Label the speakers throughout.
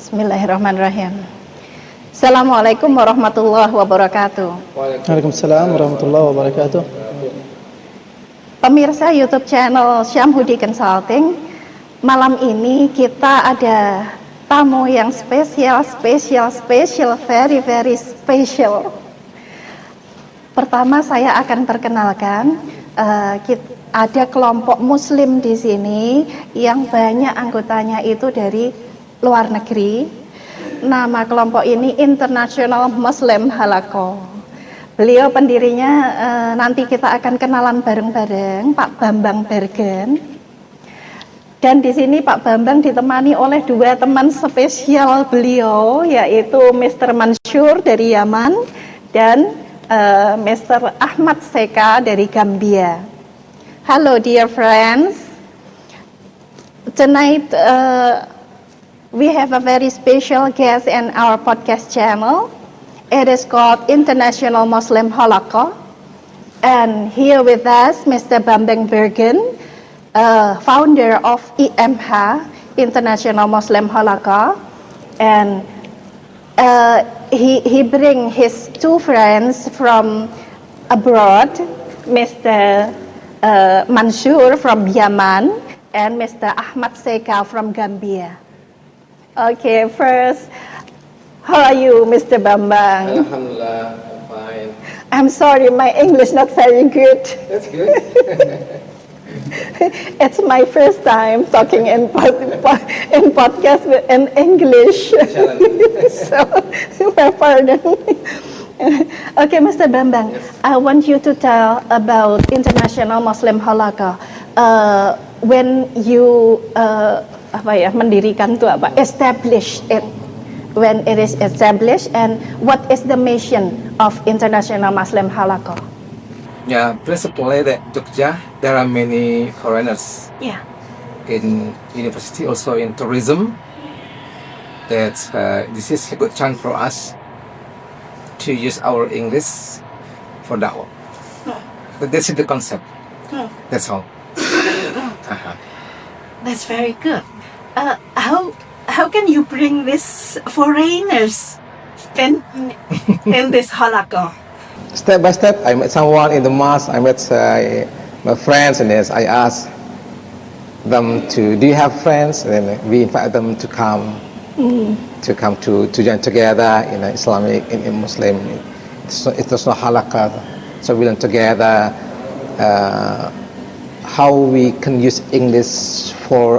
Speaker 1: Bismillahirrahmanirrahim. Assalamualaikum warahmatullahi wabarakatuh.
Speaker 2: Waalaikumsalam warahmatullahi wabarakatuh.
Speaker 1: Pemirsa YouTube channel Syamhudi Consulting, malam ini kita ada tamu yang spesial, very special. Pertama saya akan perkenalkan, ada kelompok Muslim di sini yang banyak anggotanya itu dari luar negeri. Nama kelompok ini International Muslim Halaqah. Beliau pendirinya, nanti kita akan kenalan bareng-bareng, Pak Bambang Bergen. Dan di sini Pak Bambang ditemani oleh dua teman spesial beliau, yaitu Mr. Mansur dari Yaman dan Mr. Ahmad Seka dari Gambia. Hello dear friends. Tonight we have a very special guest in our podcast channel. It is called International Muslim Halaqah. And here with us Mr. Bambang Bergen, founder of IMH, International Muslim Halaqah, and he bring his two friends from abroad, Mr. Mansur from Yemen and Mr. Ahmad Seka from Gambia. Okay, first, how are you, Mr. Bambang?
Speaker 3: Alhamdulillah, I'm fine.
Speaker 1: I'm sorry, my English not very good.
Speaker 3: That's good.
Speaker 1: It's my first time talking in podcast in English. So, my pardon. Okay, Mr. Bambang,
Speaker 3: Yes.
Speaker 1: I want you to tell about International Muslim Halaqah. When you mendirikan itu apa? Establish it. When it is established, and what is the mission of International Muslim Halaqah?
Speaker 3: Yeah, principally that Jogja, there are many foreigners
Speaker 1: Yeah.
Speaker 3: in university, also in tourism. That this is a good chance for us to use our English for that one. But this is the concept. That's all.
Speaker 4: That's very good. How can you bring these foreigners in this halaqah?
Speaker 3: Step by step, I met someone in the mosque. I met my friends, and I asked them do you have friends? And then we invite them to come to join together in Islamic, in Muslim. It's not halaqah, so we learn together how we can use English for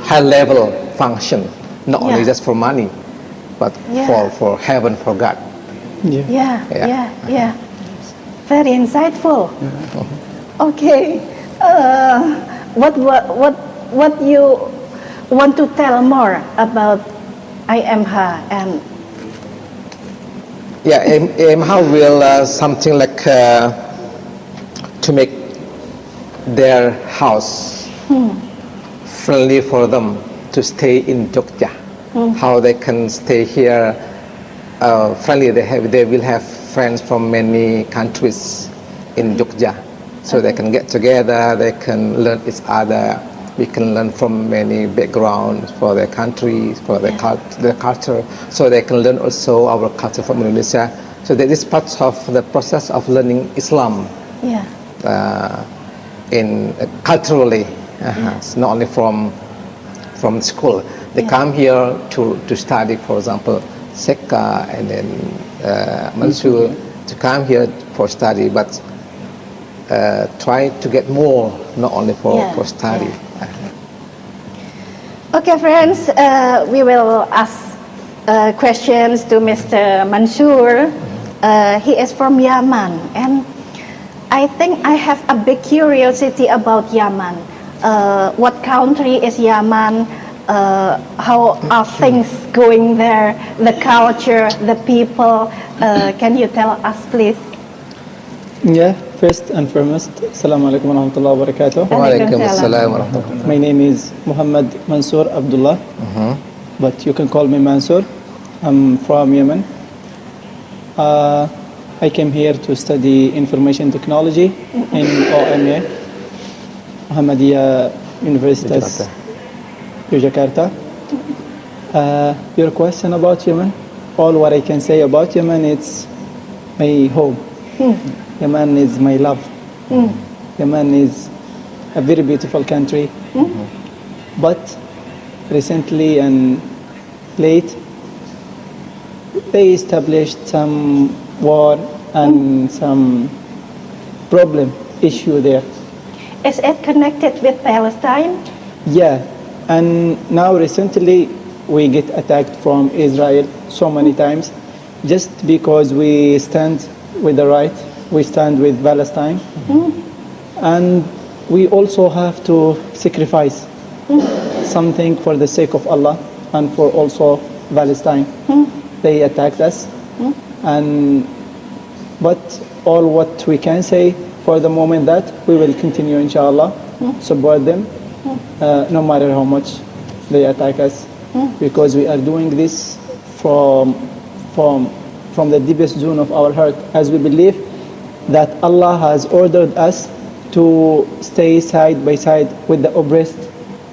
Speaker 3: high level function, not only just for money, but for heaven, for God.
Speaker 1: Yeah. Very insightful. Okay. What you want to tell more about IMH and?
Speaker 3: Yeah, IMH will something like to make their house friendly for them to stay in Jogja. How they can stay here friendly. They will have friends from many countries in Jogja, so they can get together. They can learn each other. We can learn from many backgrounds for their countries, for their culture. So they can learn also our culture from Indonesia. So that is part of the process of learning Islam. In culturally, it's not only from school. They come here to study, for example, Seka and then Mansur to come here for study, but try to get more, not only for study.
Speaker 1: Okay, friends, we will ask questions to Mr. Mansur. He is from Yemen, and I think I have a big curiosity about Yemen. What country is Yemen? How are things going there? The culture, the people. Can you tell us, please?
Speaker 2: Yeah, first and foremost, Assalamualaikum warahmatullahi wabarakatuh.
Speaker 3: Waalaikumsalam warahmatullahi.
Speaker 2: My name is Muhammad Mansur Abdullah, but you can call me Mansur. I'm from Yemen. I came here to study information technology in OMA, Muhammadiyah University, Yogyakarta. Your question about Yemen, all what I can say about Yemen, it's my home. Yemen is my love. Yemen is a very beautiful country. But recently and late, they established some war and some problem issue there.
Speaker 1: Is it connected with Palestine?
Speaker 2: Yeah, and now recently we get attacked from Israel so many times just because we stand with the right, we stand with Palestine, and we also have to sacrifice something for the sake of Allah and for also Palestine. They attacked us, and but all what we can say for the moment that we will continue, inshallah, support them, no matter how much they attack us, because we are doing this from the deepest zone of our heart, as we believe that Allah has ordered us to stay side by side with the oppressed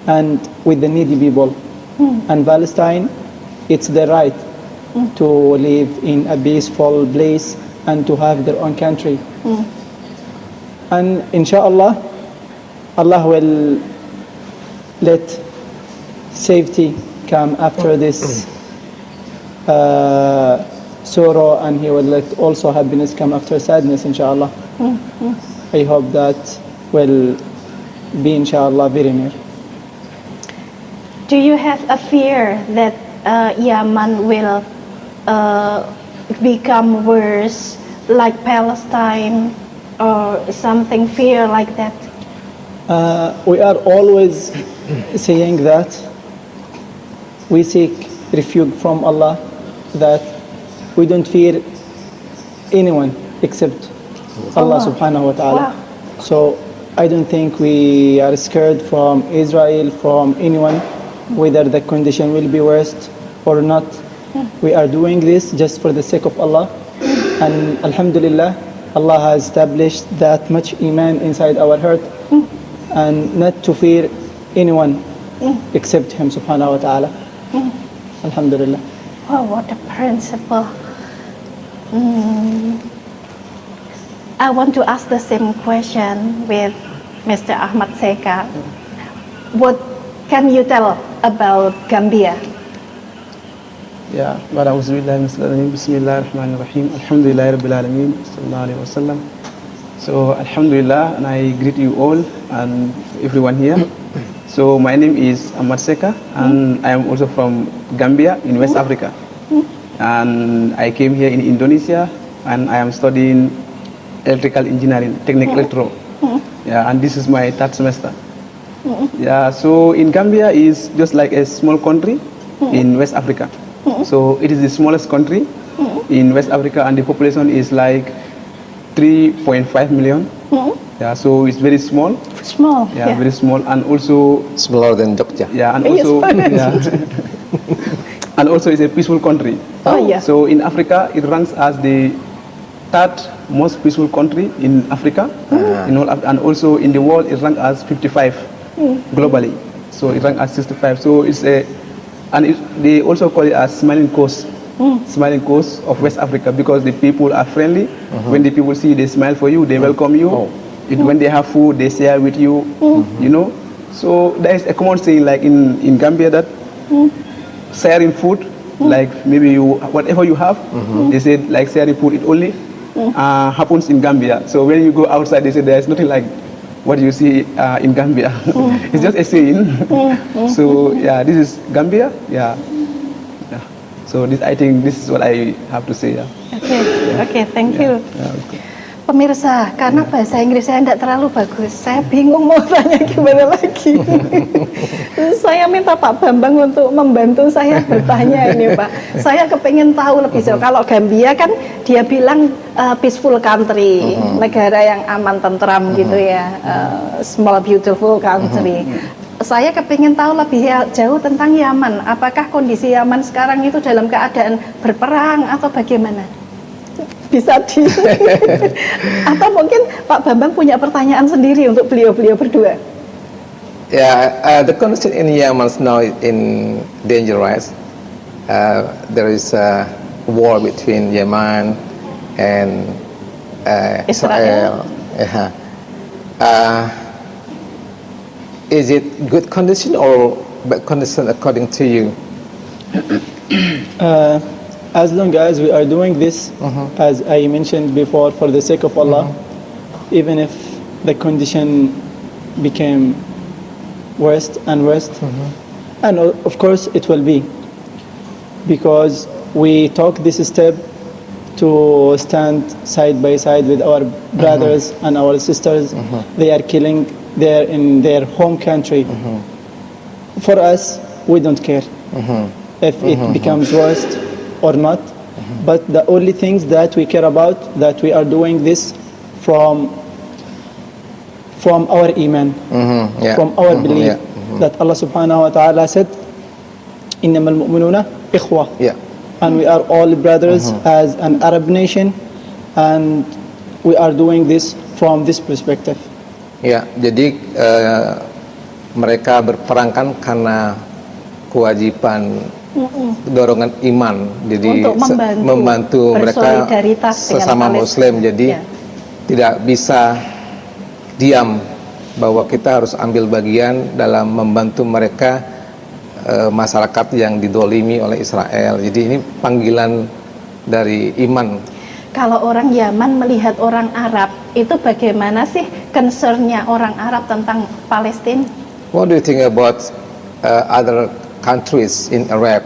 Speaker 2: and with the needy people. And Palestine, it's their right to live in a peaceful place and to have their own country. And inshallah, Allah will let safety come after this sorrow, and He will let also happiness come after sadness, inshallah. I hope that will be, inshallah, very near.
Speaker 1: Do you have a fear that Yemen will become worse, like Palestine, or something fear like that?
Speaker 2: We are always saying that we seek refuge from Allah, that we don't fear anyone except Allah subhanahu wa ta'ala.
Speaker 1: Wow.
Speaker 2: So I don't think we are scared from Israel, from anyone, whether the condition will be worst or not. We are doing this just for the sake of Allah, and alhamdulillah, Allah has established that much iman inside our heart, and not to fear anyone except Him subhanahu wa ta'ala. Alhamdulillah.
Speaker 1: Oh, what a principle. I want to ask the same question with Mr. Ahmad Seka. What can you tell about Gambia?
Speaker 5: Yeah, Bismillahirrahmanirrahim. Alhamdulillah Rabbil Alameen. Sallallahu Alaihi Wasallam. So, Alhamdulillah, and I greet you all and everyone here. So, my name is Ahmad Seka, and I am also from Gambia in West Africa. And I came here in Indonesia, and I am studying electrical engineering, technical electro. Yeah, and this is my third semester. Yeah, so in Gambia is just like a small country in West Africa. So it is the smallest country in West Africa, and the population is like 3.5 million. Yeah, so it's very small.
Speaker 1: Small.
Speaker 5: Yeah, very small, and also
Speaker 3: Smaller than Jogja.
Speaker 5: yeah, and
Speaker 1: Yes,
Speaker 5: also
Speaker 1: pardon.
Speaker 5: yeah, and also it's a peaceful country.
Speaker 1: Oh, yeah.
Speaker 5: So in Africa, it ranks as the third most peaceful country in Africa, in all, and also in the world, it ranks as 55 globally. So it ranks as 65. So it's a, and they also call it as smiling coast. Smiling coast of West Africa, because the people are friendly. When the people see, they smile for you, they welcome you. When they have food, they share with you. You know, so there is a common saying like in Gambia that sharing food, like maybe you whatever you have, they say like sharing food, it only happens in Gambia. So when you go outside, they say there is nothing like what you see in Gambia. It's just a saying. So yeah, this is Gambia. Yeah. So this, I think this is what I have to say. Yeah.
Speaker 1: Oke, thank you.
Speaker 5: Yeah, okay.
Speaker 1: Pemirsa, karena bahasa Inggris saya tidak terlalu bagus, saya bingung mau tanya gimana lagi. Saya minta Pak Bambang untuk membantu saya bertanya ini, Pak. Saya kepengen tahu lebih jauh. Kalau Gambia kan dia bilang peaceful country, negara yang aman tentram gitu ya, small beautiful country. Saya kepingin tahu lebih jauh tentang Yaman. Apakah kondisi Yaman sekarang itu dalam keadaan berperang atau bagaimana? Bisa di atau mungkin Pak Bambang punya pertanyaan sendiri untuk beliau-beliau berdua.
Speaker 3: The condition in Yemen now is in dangerous. There is a war between Yemen and Israel. Is it good condition or bad condition according to you?
Speaker 2: As long as we are doing this, as I mentioned before, for the sake of Allah, even if the condition became worse and worse, and of course it will be, because we took this step to stand side by side with our brothers and our sisters. They are killing there in their home country. For us, we don't care if it becomes worse or not, but the only things that we care about, that we are doing this from our iman, from our belief, that Allah subhanahu wa ta'ala said, إِنَّمَا الْمُؤْمِنُونَ إِخْوَةٌ, and we are all brothers as an Arab nation, and we are doing this from this perspective.
Speaker 3: Ya, jadi mereka berperang kan karena kewajiban dorongan iman, jadi
Speaker 1: Untuk
Speaker 3: membantu mereka
Speaker 1: bersolidaritas dengan
Speaker 3: sesama
Speaker 1: Palestina.
Speaker 3: Muslim, jadi tidak bisa diam bahwa kita harus ambil bagian dalam membantu mereka, masyarakat yang didolimi oleh Israel. Jadi ini panggilan dari iman.
Speaker 1: Kalau orang Yaman melihat orang Arab, itu bagaimana sih concernnya orang Arab tentang Palestina?
Speaker 3: What do you think about other countries in Arab?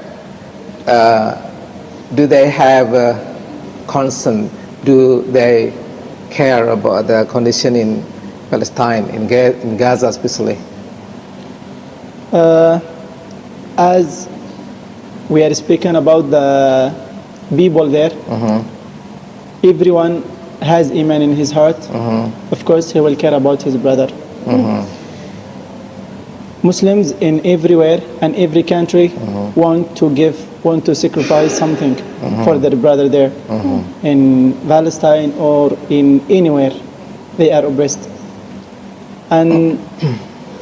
Speaker 3: Do they have concern? Do they care about the condition in Palestine, in Gaza especially?
Speaker 2: As we are speaking about the people there, everyone has iman in his heart. Of course, he will care about his brother. Muslims in everywhere and every country want to sacrifice something for their brother there, in Palestine or in anywhere they are oppressed. And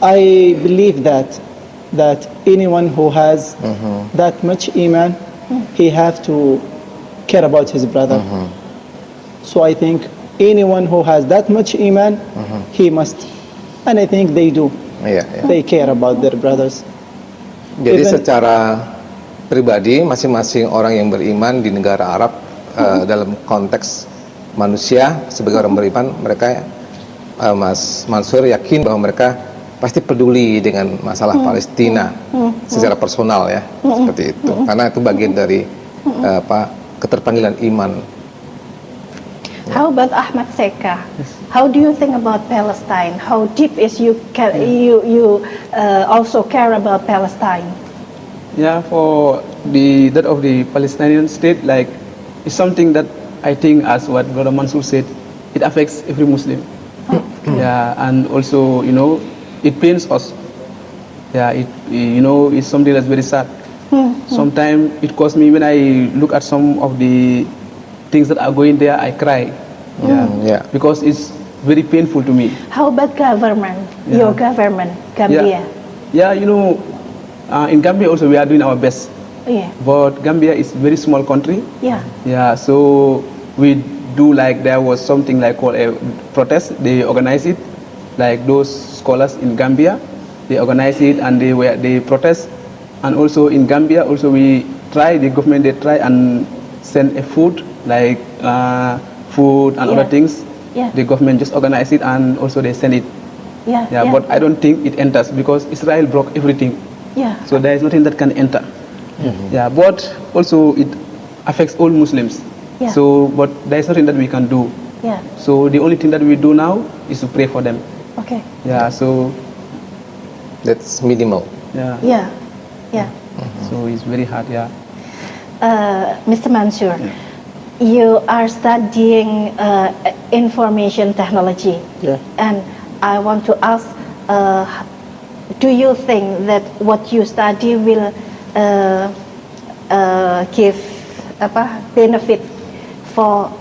Speaker 2: I believe that anyone who has that much iman, he have to care about his brother. So I think anyone who has that much iman, he must, and I think they do. They care about their brothers.
Speaker 3: Jadi secara pribadi masing-masing orang yang beriman di negara Arab, dalam konteks manusia sebagai orang beriman, mereka Mas Mansur yakin bahwa mereka pasti peduli dengan masalah Palestina secara personal ya, seperti itu. Karena itu bagian dari keterpanggilan iman.
Speaker 1: How about Ahmad Seka? How do you think about Palestine? How deep is you also care about Palestine?
Speaker 5: Yeah, for that of the Palestinian state, like, it's something that I think, as what Brother Mansur said, it affects every Muslim. Yeah, and also, it pains us. Yeah, it's something that's very sad. Sometimes it caused me, when I look at some of the things that are going there, I cry. Because it's very painful to me.
Speaker 1: How about government? Your government, Gambia?
Speaker 5: Yeah, in Gambia also we are doing our best.
Speaker 1: Yeah.
Speaker 5: But Gambia is a very small country.
Speaker 1: Yeah.
Speaker 5: So we do, like, there was something like called a protest. They organize it, like those scholars in Gambia, they organize it and they protest. And also in Gambia, also the government, they try and send a food, like food and other things. The government just organize it and also they send it. But I don't think it enters, because Israel broke everything. So there is nothing that can enter. But also it affects all Muslims. So, but there is nothing that we can do. So the only thing that we do now is to pray for them.
Speaker 1: Okay.
Speaker 5: So
Speaker 3: That's minimal.
Speaker 1: Yeah.
Speaker 5: So it's very hard.
Speaker 1: Mr. Mansur, you are studying information technology, and I want to ask, do you think that what you study will give benefit for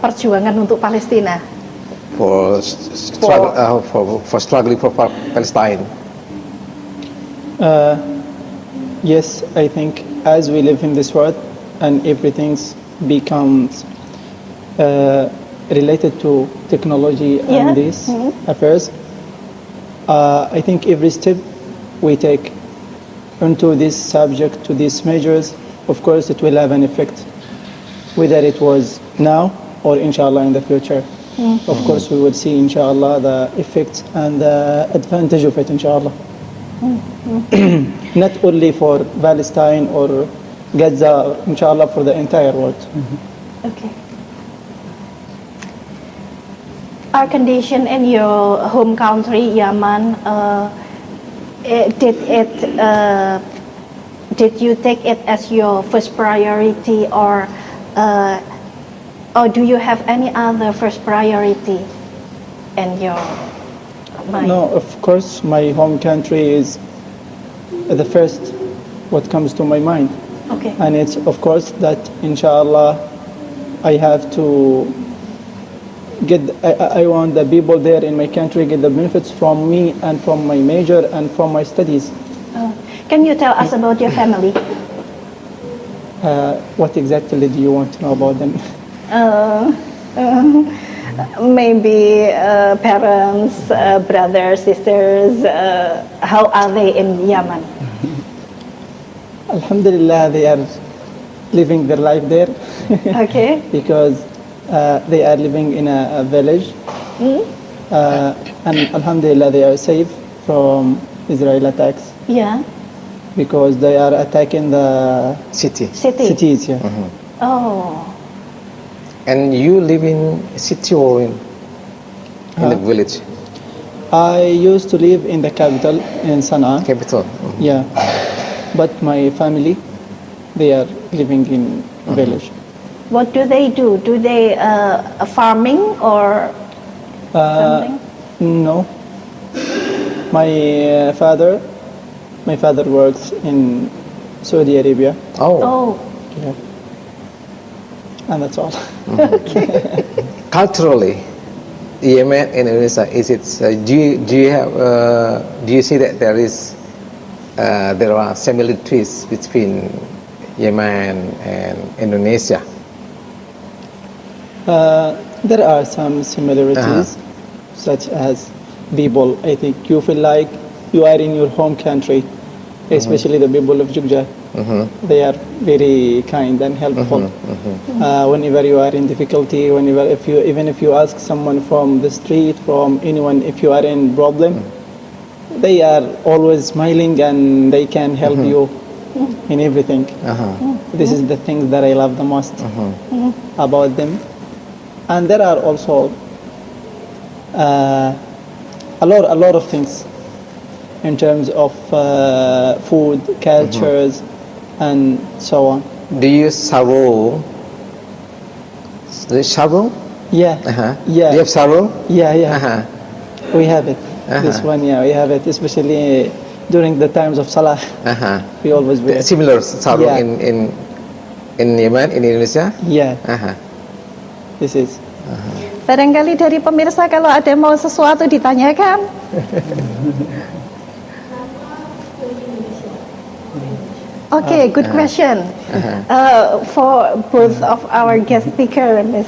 Speaker 1: perjuangan untuk Palestina?
Speaker 3: For struggling for Palestine.
Speaker 2: Yes, I think as we live in this world and everything becomes related to technology
Speaker 1: Yeah.
Speaker 2: and these affairs, I think every step we take into this subject, to these measures, of course it will have an effect, whether it was now or inshallah in the future. Of course we will see inshallah the effects and the advantage of it inshallah. Not only for Palestine or Gaza, inshallah for the entire world.
Speaker 1: Okay. Our condition in your home country, Yemen, did you take it as your first priority, or do you have any other first priority in your mind?
Speaker 2: No, of course my home country is the first what comes to my mind.
Speaker 1: Okay.
Speaker 2: And it's of course that inshallah I have to get, I want the people there in my country get the benefits from me and from my major and from my studies.
Speaker 1: Can you tell us about your family?
Speaker 2: What exactly do you want to know about them?
Speaker 1: Maybe parents, brothers, sisters. How are they in Yemen?
Speaker 2: Alhamdulillah, they are living their life there
Speaker 1: Okay.
Speaker 2: because they are living in a village. And Alhamdulillah, they are safe from Israel attacks
Speaker 1: Yeah.
Speaker 2: because they are attacking the
Speaker 3: City.
Speaker 1: City.
Speaker 2: cities. Yeah.
Speaker 1: Oh.
Speaker 3: And you live in city or in the village?
Speaker 2: I used to live in the capital in Sana'a.
Speaker 3: Capital.
Speaker 2: Yeah, but my family, they are living in village.
Speaker 1: What do they do? Do they farming or something?
Speaker 2: No, my father works in Saudi Arabia.
Speaker 3: Oh.
Speaker 1: Oh.
Speaker 2: Yeah. And that's all.
Speaker 3: Culturally, Yemen and Indonesia, is it? Do you see that there are similarities between Yemen and Indonesia?
Speaker 2: There are some similarities, such as people. I think you feel like you are in your home country, especially the people of Jogja. They are very kind and helpful. Whenever you are in difficulty, even if you ask someone from the street, from anyone, if you are in problem, they are always smiling and they can help you in everything. This is the thing that I love the most about them. And there are also a lot of things in terms of food, cultures, and so on.
Speaker 3: Do you sarung? The sarung?
Speaker 2: Yeah,
Speaker 3: Do
Speaker 2: yeah,
Speaker 3: you have sarung?
Speaker 2: yeah. We have it. This one, yeah, we have it, especially during the times of Salah. We always wear it.
Speaker 3: Similar sarung
Speaker 2: Yeah.
Speaker 3: in Yemen, in Indonesia?
Speaker 2: Yeah, this is.
Speaker 1: Barangkali dari pemirsa kalau ada mau sesuatu ditanyakan. Okay, good question. For both of our guest speaker, Miss.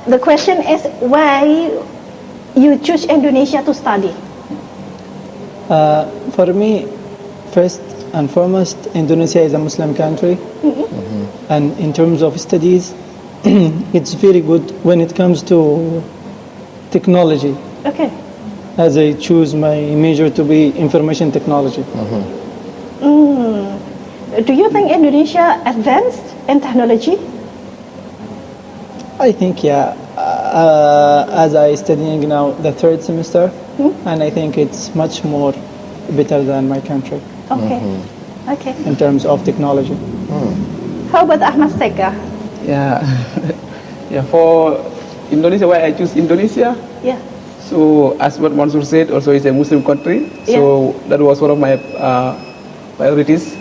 Speaker 1: The question is why you choose Indonesia to study?
Speaker 2: For me, first and foremost, Indonesia is a Muslim country, and in terms of studies, it's very good when it comes to technology.
Speaker 1: Okay.
Speaker 2: As I choose my major to be information technology.
Speaker 1: Do you think Indonesia advanced in technology?
Speaker 2: I think, yeah. As I studying now the third semester, and I think it's much more better than my country
Speaker 1: Okay. Okay.
Speaker 2: in terms of technology.
Speaker 1: How about Ahmad Seka?
Speaker 5: Yeah. Yeah, for Indonesia, why I choose Indonesia?
Speaker 1: Yeah.
Speaker 5: So as what Mansour said, also it's a Muslim country. So that was one of my priorities.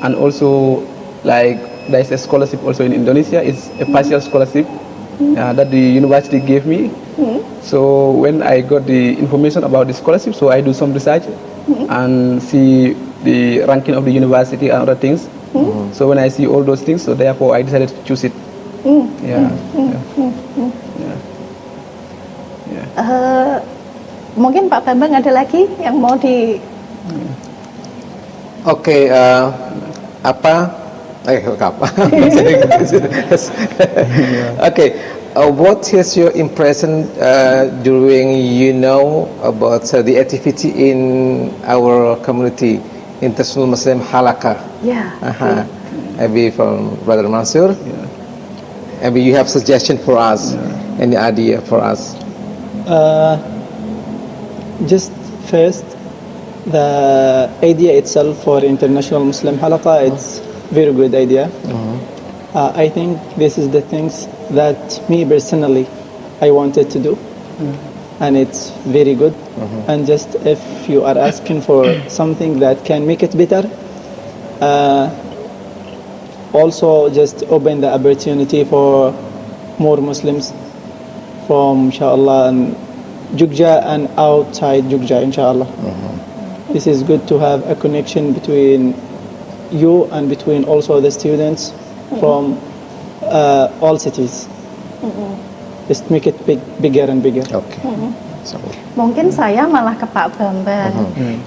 Speaker 5: And also, like, there is a scholarship also in Indonesia. It's a partial scholarship that the university gave me. So when I got the information about the scholarship, so I do some research and see the ranking of the university and other things. So when I see all those things, so therefore I decided to choose it. Yeah. Yeah. Yeah.
Speaker 1: Mungkin Pak Bambang ada lagi yang mau di
Speaker 3: Oke, apa? Okay, what is your impression during about the activity in our community, International Muslim Halakah?
Speaker 1: ya
Speaker 3: Maybe from Brother Mansur. Maybe you have suggestion for us, any idea for us?
Speaker 2: Just first, the idea itself for International Muslim Halaqa, it's very good idea. I think this is the things that me personally I wanted to do, and it's very good. And just if you are asking for something that can make it better, also just open the opportunity for more Muslims from inshallah and Jogja and outside Jogja inshallah. This is good to have a connection between you and between also the students from all cities. Just make it bigger and bigger.
Speaker 3: Okay. So,
Speaker 1: Mungkin saya malah ke Pak Bambang.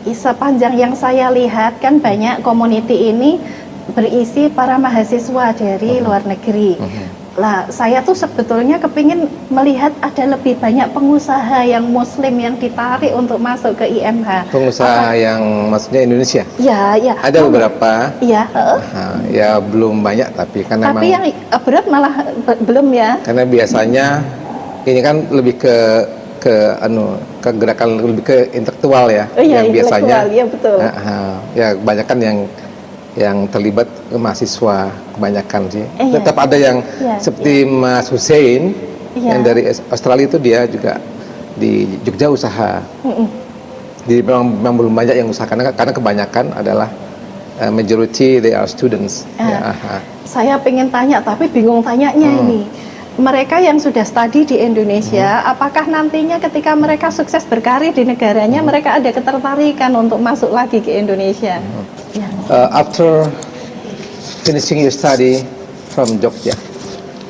Speaker 1: Sepanjang yang saya lihat kan banyak community ini berisi para mahasiswa dari luar negeri. Lah, saya tuh sebetulnya kepingin melihat ada lebih banyak pengusaha yang Muslim yang ditarik untuk masuk ke IMH.
Speaker 3: pengusaha yang maksudnya Indonesia?
Speaker 1: Ya, ya.
Speaker 3: Ada beberapa.
Speaker 1: Iya.
Speaker 3: Ya belum banyak tapi karena
Speaker 1: Tapi yang berat malah belum ya.
Speaker 3: karena biasanya ini kan lebih ke gerakan lebih ke intelektual ya,
Speaker 1: Oh iya,
Speaker 3: yang biasanya
Speaker 1: intelektual, iya betul.
Speaker 3: ya kebanyakan yang terlibat mahasiswa kebanyakan sih.
Speaker 1: Iya.
Speaker 3: Tetap ada yang
Speaker 1: Iya,
Speaker 3: seperti Mas Hussein
Speaker 1: Iya.
Speaker 3: yang dari Australia itu dia juga di Jogja usaha. Jadi memang belum banyak yang usaha karena kebanyakan adalah majority they are students. Ya,
Speaker 1: Saya pengen tanya tapi bingung tanyanya ini. Mereka yang sudah studi di Indonesia, apakah nantinya ketika mereka sukses berkarir di negaranya, mereka ada ketertarikan untuk masuk lagi ke Indonesia? Ya.
Speaker 3: After finishing your study from Jogja,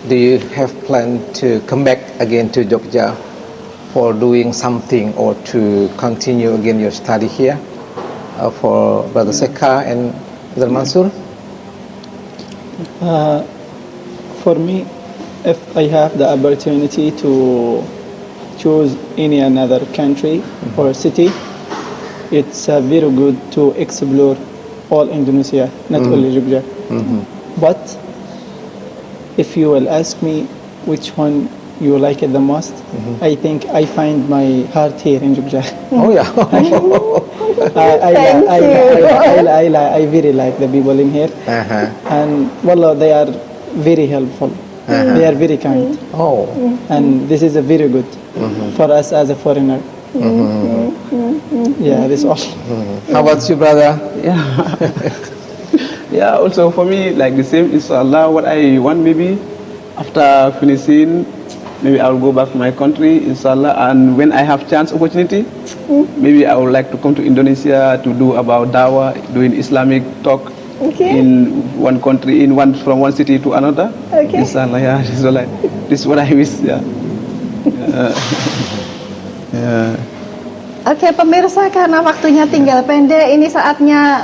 Speaker 3: do you have plan to come back again to Jogja for doing something or to continue again your study here for Brother Seka and Brother Mansur?
Speaker 2: For me, if I have the opportunity to choose any another country or city, it's very good to explore all Indonesia, not only Jogja. But if you will ask me which one you like it the most, I think I find my heart here in Jogja.
Speaker 3: Oh yeah.
Speaker 2: I very like the people in here, and wallah, they are very helpful. They are very kind,
Speaker 3: Oh.
Speaker 2: and this is a very good for us as a foreigner. Yeah, that's all.
Speaker 3: How about you, brother?
Speaker 5: Yeah. Yeah, also for me, like the same, inshallah, what I want maybe after finishing, maybe I'll go back to my country, inshallah, and when I have chance, opportunity, maybe I would like to come to Indonesia to do about dawah, doing Islamic talk in one country, from one city to another.
Speaker 1: Okay.
Speaker 5: Inshallah, yeah, this is what I wish, yeah. Yeah.
Speaker 1: Oke pemirsa, karena waktunya tinggal pendek, ini saatnya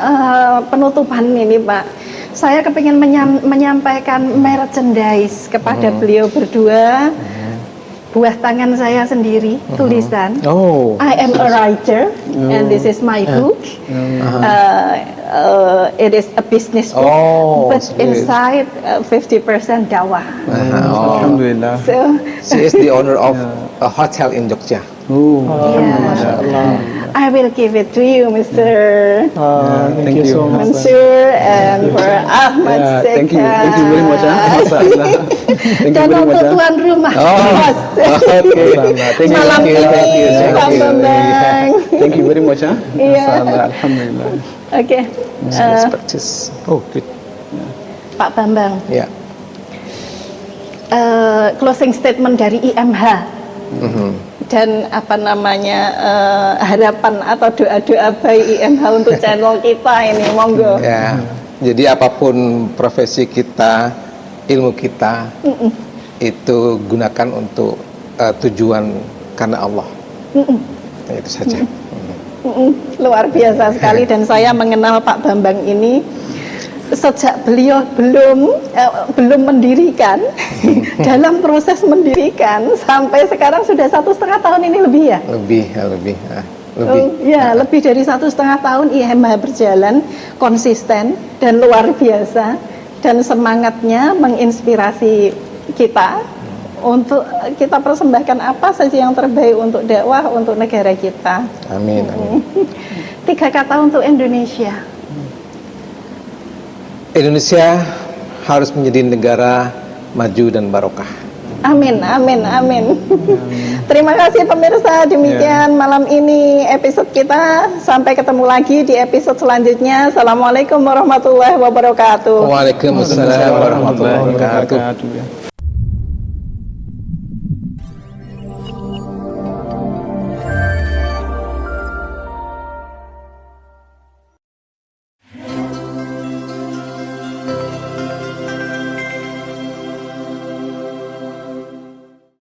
Speaker 1: penutupan ini Pak. Saya kepingin menyampaikan merchandise kepada beliau berdua. Buah tangan saya sendiri, tulisan.
Speaker 3: Oh.
Speaker 1: I am a writer, and this is my book. It is a business book,
Speaker 3: Oh,
Speaker 1: but
Speaker 3: sweet.
Speaker 1: inside 50% dakwah.
Speaker 5: Alhamdulillah.
Speaker 1: So,
Speaker 3: She is the owner of a hotel in Jogja.
Speaker 5: Oh.
Speaker 1: yeah. I will give it to you, Mr.
Speaker 2: Thank you so much.
Speaker 1: Mansur and for Ahmad
Speaker 5: Yeah,
Speaker 1: Seka.
Speaker 5: thank you very much. Masalah. Thank you
Speaker 1: Dan
Speaker 5: very
Speaker 1: untuk
Speaker 5: much.
Speaker 1: tuan rumah.
Speaker 3: Okay.
Speaker 5: Thank you.
Speaker 1: Malam
Speaker 3: Thank you,
Speaker 1: ini,
Speaker 3: thank you, thank
Speaker 1: Pak
Speaker 3: you.
Speaker 1: Bambang.
Speaker 5: Thank you very much.
Speaker 1: Iya.
Speaker 5: Masalah. Alhamdulillah.
Speaker 1: Oke,
Speaker 3: Let's practice. Oh, good.
Speaker 1: Pak Bambang.
Speaker 3: Yeah.
Speaker 1: Closing statement dari IMH dan apa namanya harapan atau doa-doa baik IMH untuk channel kita ini, monggo.
Speaker 3: Ya, jadi apapun profesi kita, ilmu kita itu gunakan untuk tujuan karena Allah. Ya, itu saja.
Speaker 1: Luar biasa sekali, dan saya mengenal Pak Bambang ini sejak beliau belum mendirikan, dalam proses mendirikan sampai sekarang sudah 1,5 tahun ini lebih ya?
Speaker 3: Lebih.
Speaker 1: Lebih dari 1,5 tahun IMH berjalan konsisten dan luar biasa, dan semangatnya menginspirasi kita untuk kita persembahkan apa saja yang terbaik untuk dakwah untuk negara kita.
Speaker 3: Amin.
Speaker 1: 3 kata untuk Indonesia.
Speaker 3: Indonesia harus menjadi negara maju dan barokah.
Speaker 1: Amin. Terima kasih pemirsa, demikian malam ini episode kita. Sampai ketemu lagi di episode selanjutnya. Assalamualaikum warahmatullahi wabarakatuh.
Speaker 3: Waalaikumsalam warahmatullahi wabarakatuh.